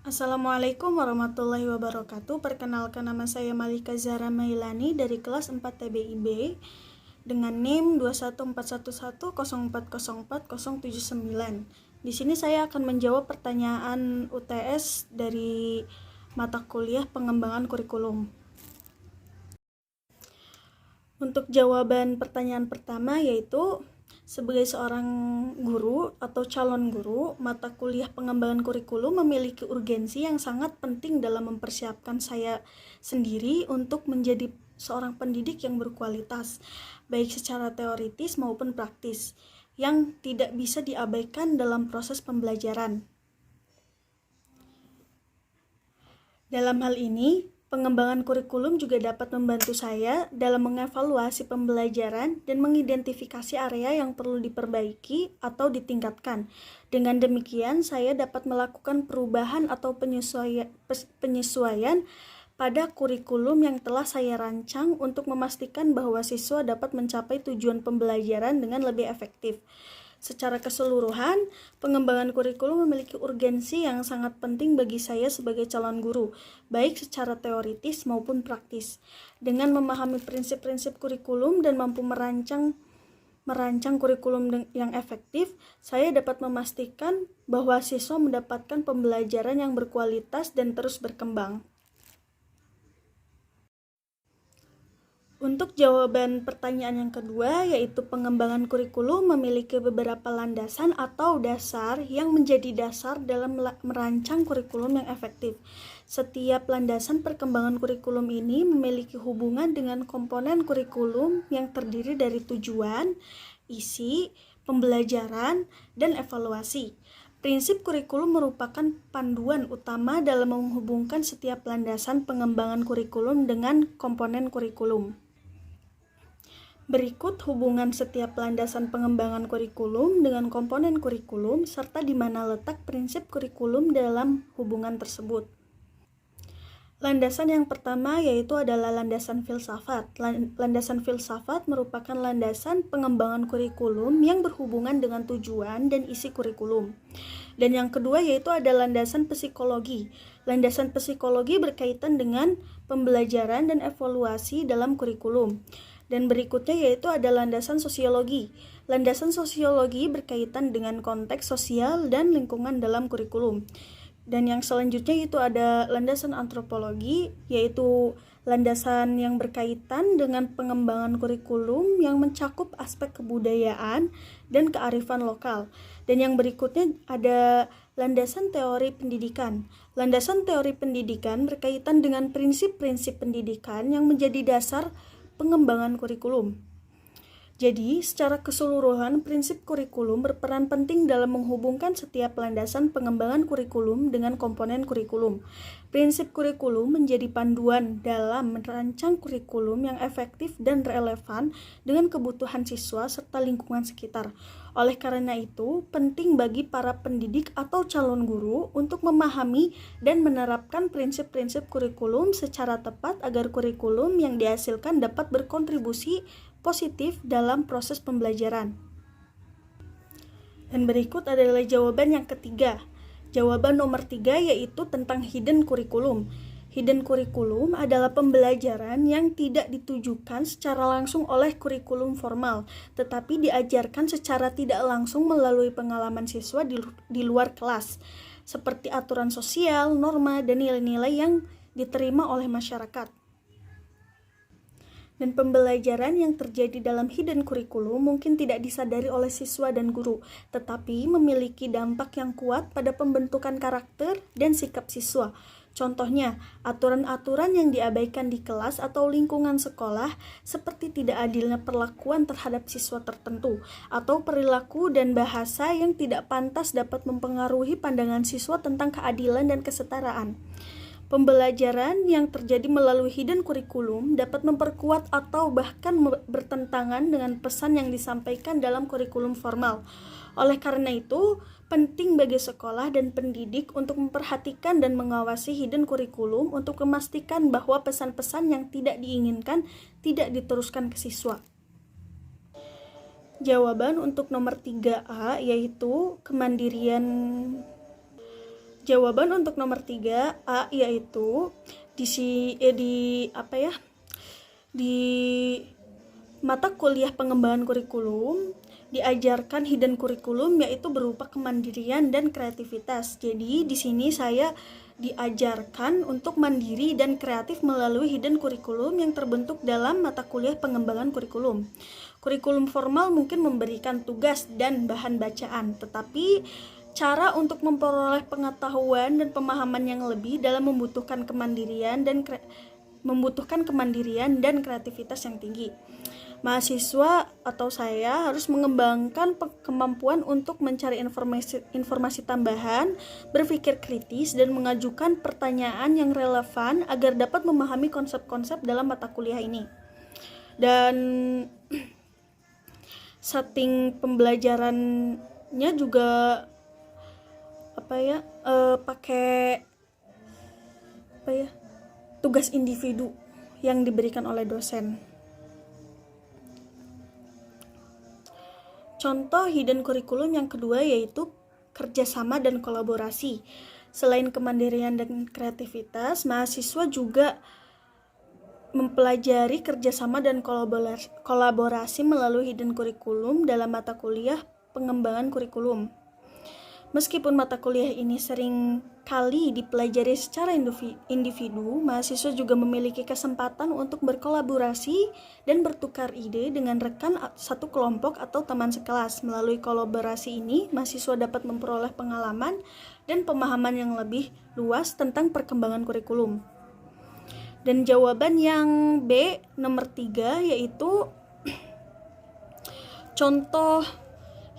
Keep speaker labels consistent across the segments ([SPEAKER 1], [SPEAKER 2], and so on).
[SPEAKER 1] Assalamualaikum warahmatullahi wabarakatuh. Perkenalkan, nama saya Malika Zahra Mailani dari kelas 4 TBIB dengan NIM 21411040479. Di sini saya akan menjawab pertanyaan UTS dari mata kuliah pengembangan kurikulum. Untuk jawaban pertanyaan pertama yaitu, sebagai seorang guru atau calon guru, mata kuliah pengembangan kurikulum memiliki urgensi yang sangat penting dalam mempersiapkan saya sendiri untuk menjadi seorang pendidik yang berkualitas, baik secara teoritis maupun praktis, yang tidak bisa diabaikan dalam proses pembelajaran. Dalam hal ini, pengembangan kurikulum juga dapat membantu saya dalam mengevaluasi pembelajaran dan mengidentifikasi area yang perlu diperbaiki atau ditingkatkan. Dengan demikian, saya dapat melakukan perubahan atau penyesuaian pada kurikulum yang telah saya rancang untuk memastikan bahwa siswa dapat mencapai tujuan pembelajaran dengan lebih efektif. Secara keseluruhan, pengembangan kurikulum memiliki urgensi yang sangat penting bagi saya sebagai calon guru, baik secara teoritis maupun praktis. Dengan memahami prinsip-prinsip kurikulum dan mampu merancang kurikulum yang efektif, saya dapat memastikan bahwa siswa mendapatkan pembelajaran yang berkualitas dan terus berkembang. Untuk jawaban pertanyaan yang kedua, yaitu pengembangan kurikulum memiliki beberapa landasan atau dasar yang menjadi dasar dalam merancang kurikulum yang efektif. Setiap landasan perkembangan kurikulum ini memiliki hubungan dengan komponen kurikulum yang terdiri dari tujuan, isi, pembelajaran, dan evaluasi. Prinsip kurikulum merupakan panduan utama dalam menghubungkan setiap landasan pengembangan kurikulum dengan komponen kurikulum. Berikut hubungan setiap landasan pengembangan kurikulum dengan komponen kurikulum serta di mana letak prinsip kurikulum dalam hubungan tersebut. Landasan yang pertama yaitu adalah landasan filsafat. Landasan filsafat merupakan landasan pengembangan kurikulum yang berhubungan dengan tujuan dan isi kurikulum. Dan yang kedua yaitu ada landasan psikologi. Landasan psikologi berkaitan dengan pembelajaran dan evaluasi dalam kurikulum. Dan berikutnya yaitu ada landasan sosiologi. Landasan sosiologi berkaitan dengan konteks sosial dan lingkungan dalam kurikulum. Dan yang selanjutnya itu ada landasan antropologi, yaitu landasan yang berkaitan dengan pengembangan kurikulum yang mencakup aspek kebudayaan dan kearifan lokal. Dan yang berikutnya ada landasan teori pendidikan. Landasan teori pendidikan berkaitan dengan prinsip-prinsip pendidikan yang menjadi dasar pengembangan kurikulum. Jadi, secara keseluruhan, prinsip kurikulum berperan penting dalam menghubungkan setiap landasan pengembangan kurikulum dengan komponen kurikulum. Prinsip kurikulum menjadi panduan dalam merancang kurikulum yang efektif dan relevan dengan kebutuhan siswa serta lingkungan sekitar. Oleh karena itu, penting bagi para pendidik atau calon guru untuk memahami dan menerapkan prinsip-prinsip kurikulum secara tepat agar kurikulum yang dihasilkan dapat berkontribusi positif dalam proses pembelajaran. Dan berikut adalah jawaban yang ketiga. Jawaban nomor 3 yaitu tentang hidden curriculum. Hidden curriculum adalah pembelajaran yang tidak ditujukan secara langsung oleh kurikulum formal, tetapi diajarkan secara tidak langsung melalui pengalaman siswa di luar kelas, seperti aturan sosial, norma, dan nilai-nilai yang diterima oleh masyarakat. Dan pembelajaran yang terjadi dalam hidden curriculum mungkin tidak disadari oleh siswa dan guru, tetapi memiliki dampak yang kuat pada pembentukan karakter dan sikap siswa. Contohnya, aturan-aturan yang diabaikan di kelas atau lingkungan sekolah, seperti tidak adilnya perlakuan terhadap siswa tertentu, atau perilaku dan bahasa yang tidak pantas dapat mempengaruhi pandangan siswa tentang keadilan dan kesetaraan. Pembelajaran yang terjadi melalui hidden curriculum dapat memperkuat atau bahkan bertentangan dengan pesan yang disampaikan dalam kurikulum formal. Oleh karena itu, penting bagi sekolah dan pendidik untuk memperhatikan dan mengawasi hidden curriculum untuk memastikan bahwa pesan-pesan yang tidak diinginkan tidak diteruskan ke siswa. Jawaban untuk nomor 3A yaitu kemandirian Jawaban untuk nomor 3A yaitu di mata kuliah pengembangan kurikulum diajarkan hidden kurikulum, yaitu berupa kemandirian dan kreativitas. Jadi di sini saya diajarkan untuk mandiri dan kreatif melalui hidden kurikulum yang terbentuk dalam mata kuliah pengembangan kurikulum. Kurikulum formal mungkin memberikan tugas dan bahan bacaan, tetapi cara untuk memperoleh pengetahuan dan pemahaman yang lebih dalam membutuhkan kemandirian dan kreativitas yang tinggi. Mahasiswa atau saya harus mengembangkan kemampuan untuk mencari informasi tambahan, berpikir kritis, dan mengajukan pertanyaan yang relevan agar dapat memahami konsep-konsep dalam mata kuliah ini. Dan setting pembelajarannya juga pakai tugas individu yang diberikan oleh dosen. Contoh hidden kurikulum yang kedua yaitu kerjasama dan kolaborasi. Selain kemandirian dan kreativitas, mahasiswa juga mempelajari kerjasama dan kolaborasi melalui hidden kurikulum dalam mata kuliah pengembangan kurikulum. Meskipun mata kuliah ini sering kali dipelajari secara individu, mahasiswa juga memiliki kesempatan untuk berkolaborasi dan bertukar ide dengan rekan satu kelompok atau teman sekelas. Melalui kolaborasi ini, mahasiswa dapat memperoleh pengalaman dan pemahaman yang lebih luas tentang perkembangan kurikulum. Dan jawaban yang B, nomor 3, yaitu contoh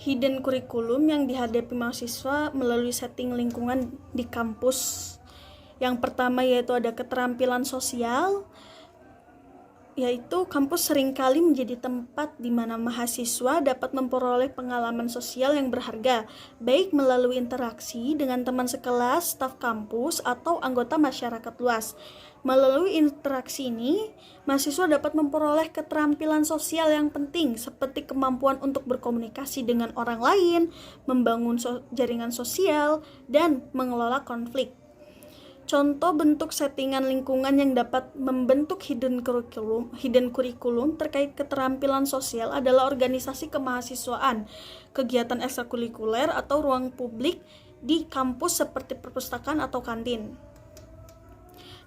[SPEAKER 1] hidden kurikulum yang dihadapi mahasiswa melalui setting lingkungan di kampus. Yang pertama yaitu ada keterampilan sosial, yaitu kampus seringkali menjadi tempat di mana mahasiswa dapat memperoleh pengalaman sosial yang berharga, baik melalui interaksi dengan teman sekelas, staf kampus, atau anggota masyarakat luas. Melalui interaksi ini, mahasiswa dapat memperoleh keterampilan sosial yang penting seperti kemampuan untuk berkomunikasi dengan orang lain, membangun jaringan sosial, dan mengelola konflik. Contoh bentuk settingan lingkungan yang dapat membentuk hidden kurikulum terkait keterampilan sosial adalah organisasi kemahasiswaan, kegiatan ekstrakurikuler atau ruang publik di kampus seperti perpustakaan atau kantin.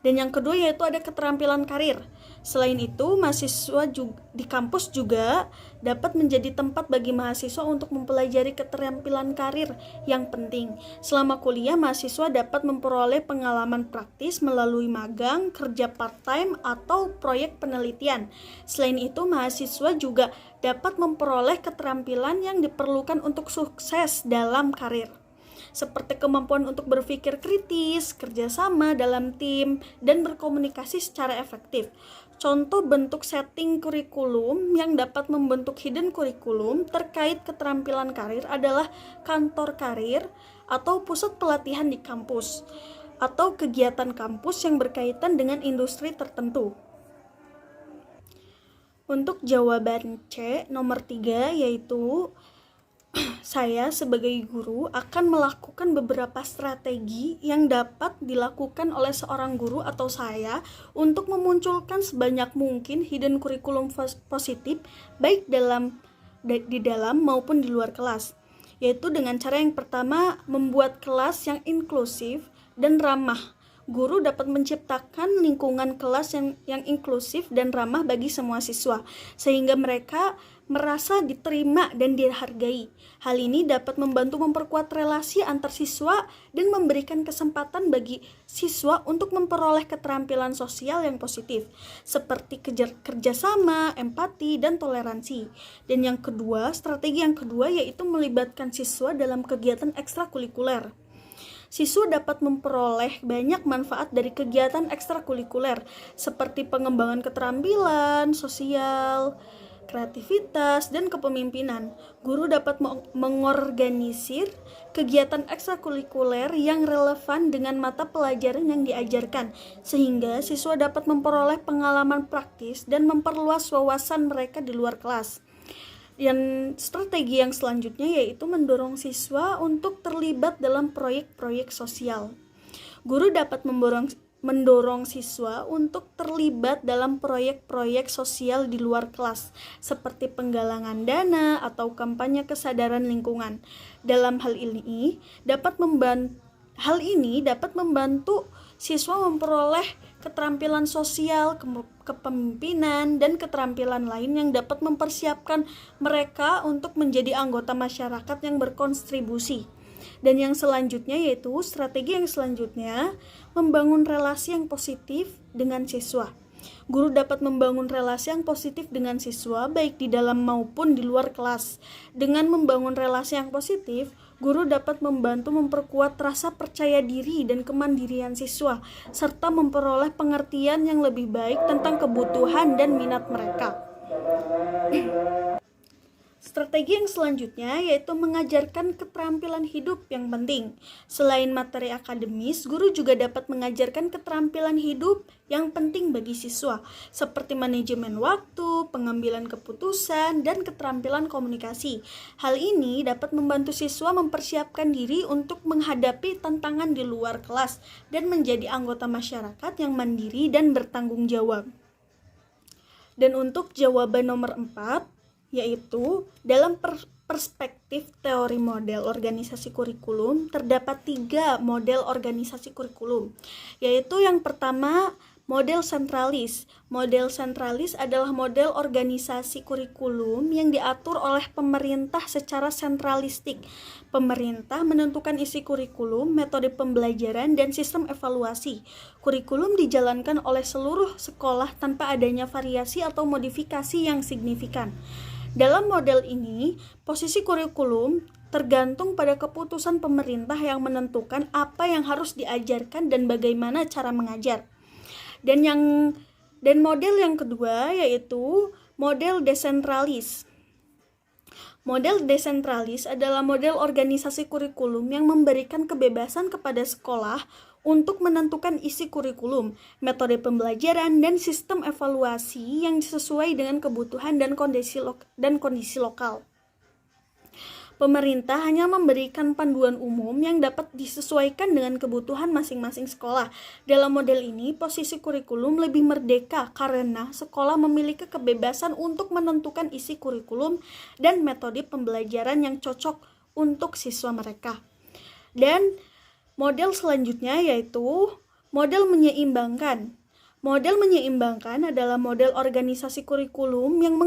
[SPEAKER 1] Dan yang kedua yaitu ada keterampilan karir. Selain itu, mahasiswa di kampus juga dapat menjadi tempat bagi mahasiswa untuk mempelajari keterampilan karir yang penting. Selama kuliah, mahasiswa dapat memperoleh pengalaman praktis melalui magang, kerja part-time, atau proyek penelitian. Selain itu, mahasiswa juga dapat memperoleh keterampilan yang diperlukan untuk sukses dalam karir, seperti kemampuan untuk berpikir kritis, kerjasama dalam tim, dan berkomunikasi secara efektif. Contoh bentuk setting kurikulum yang dapat membentuk hidden kurikulum terkait keterampilan karir adalah kantor karir atau pusat pelatihan di kampus, atau kegiatan kampus yang berkaitan dengan industri tertentu. Untuk jawaban C, nomor 3, yaitu saya sebagai guru akan melakukan beberapa strategi yang dapat dilakukan oleh seorang guru atau saya untuk memunculkan sebanyak mungkin hidden kurikulum positif baik di dalam maupun di luar kelas, yaitu dengan cara yang pertama, membuat kelas yang inklusif dan ramah. Guru dapat menciptakan lingkungan kelas yang inklusif dan ramah bagi semua siswa, sehingga mereka merasa diterima dan dihargai. Hal ini dapat membantu memperkuat relasi antar siswa dan memberikan kesempatan bagi siswa untuk memperoleh keterampilan sosial yang positif, seperti kerjasama, empati, dan toleransi. Dan yang kedua, strategi yang kedua yaitu melibatkan siswa dalam kegiatan ekstrakurikuler. Siswa dapat memperoleh banyak manfaat dari kegiatan ekstrakurikuler, seperti pengembangan keterampilan sosial, kreativitas, dan kepemimpinan. Guru dapat mengorganisir kegiatan ekstrakurikuler yang relevan dengan mata pelajaran yang diajarkan, sehingga siswa dapat memperoleh pengalaman praktis dan memperluas wawasan mereka di luar kelas. Dan strategi yang selanjutnya yaitu mendorong siswa untuk terlibat dalam proyek-proyek sosial. Guru dapat mendorong siswa untuk terlibat dalam proyek-proyek sosial di luar kelas, seperti penggalangan dana atau kampanye kesadaran lingkungan. Dalam hal ini dapat membantu siswa memperoleh keterampilan sosial, kepemimpinan, dan keterampilan lain yang dapat mempersiapkan mereka untuk menjadi anggota masyarakat yang berkontribusi. Dan yang selanjutnya yaitu strategi yang selanjutnya, membangun relasi yang positif dengan siswa. Guru dapat membangun relasi yang positif dengan siswa baik di dalam maupun di luar kelas. Dengan membangun relasi yang positif, guru dapat membantu memperkuat rasa percaya diri dan kemandirian siswa, serta memperoleh pengertian yang lebih baik tentang kebutuhan dan minat mereka. Strategi yang selanjutnya yaitu mengajarkan keterampilan hidup yang penting. Selain materi akademis, guru juga dapat mengajarkan keterampilan hidup yang penting bagi siswa, seperti manajemen waktu, pengambilan keputusan, dan keterampilan komunikasi. Hal ini dapat membantu siswa mempersiapkan diri untuk menghadapi tantangan di luar kelas dan menjadi anggota masyarakat yang mandiri dan bertanggung jawab. Dan untuk jawaban nomor 4, yaitu dalam perspektif teori model organisasi kurikulum terdapat 3 model organisasi kurikulum, yaitu yang pertama model sentralis. Model sentralis adalah model organisasi kurikulum yang diatur oleh pemerintah secara sentralistik. Pemerintah menentukan isi kurikulum, metode pembelajaran, dan sistem evaluasi. Kurikulum dijalankan oleh seluruh sekolah tanpa adanya variasi atau modifikasi yang signifikan. Dalam model ini, posisi kurikulum tergantung pada keputusan pemerintah yang menentukan apa yang harus diajarkan dan bagaimana cara mengajar. Dan model yang kedua yaitu model desentralis. Model desentralis adalah model organisasi kurikulum yang memberikan kebebasan kepada sekolah untuk menentukan isi kurikulum, metode pembelajaran, dan sistem evaluasi yang sesuai dengan kebutuhan dan kondisi lokal. Pemerintah hanya memberikan panduan umum yang dapat disesuaikan dengan kebutuhan masing-masing sekolah. Dalam model ini, posisi kurikulum lebih merdeka karena sekolah memiliki kebebasan untuk menentukan isi kurikulum dan metode pembelajaran yang cocok untuk siswa mereka. Dan model selanjutnya yaitu model menyeimbangkan. Model menyeimbangkan adalah model organisasi kurikulum yang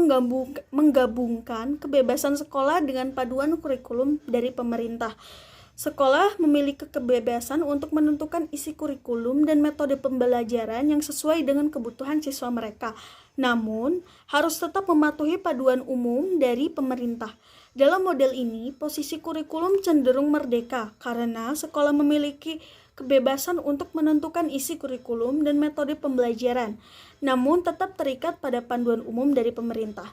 [SPEAKER 1] menggabungkan kebebasan sekolah dengan paduan kurikulum dari pemerintah. Sekolah memiliki kebebasan untuk menentukan isi kurikulum dan metode pembelajaran yang sesuai dengan kebutuhan siswa mereka, namun harus tetap mematuhi paduan umum dari pemerintah. Dalam model ini, posisi kurikulum cenderung merdeka karena sekolah memiliki kebebasan untuk menentukan isi kurikulum dan metode pembelajaran, namun tetap terikat pada panduan umum dari pemerintah.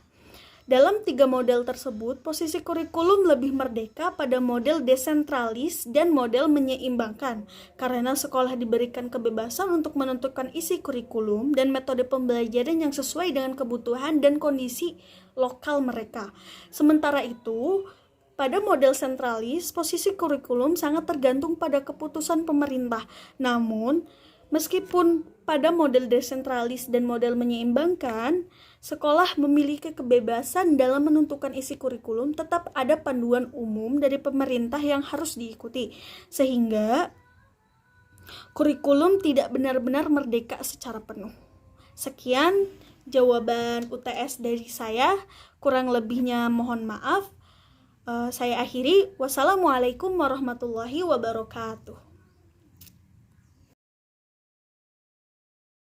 [SPEAKER 1] Dalam 3 model tersebut, posisi kurikulum lebih merdeka pada model desentralis dan model menyeimbangkan, karena sekolah diberikan kebebasan untuk menentukan isi kurikulum dan metode pembelajaran yang sesuai dengan kebutuhan dan kondisi lokal mereka. Sementara itu, pada model sentralis, posisi kurikulum sangat tergantung pada keputusan pemerintah. Namun, meskipun pada model desentralis dan model menyeimbangkan, sekolah memiliki kebebasan dalam menentukan isi kurikulum, tetap ada panduan umum dari pemerintah yang harus diikuti, sehingga kurikulum tidak benar-benar merdeka secara penuh. Sekian jawaban UTS dari saya, kurang lebihnya mohon maaf. Saya akhiri, wassalamualaikum warahmatullahi wabarakatuh.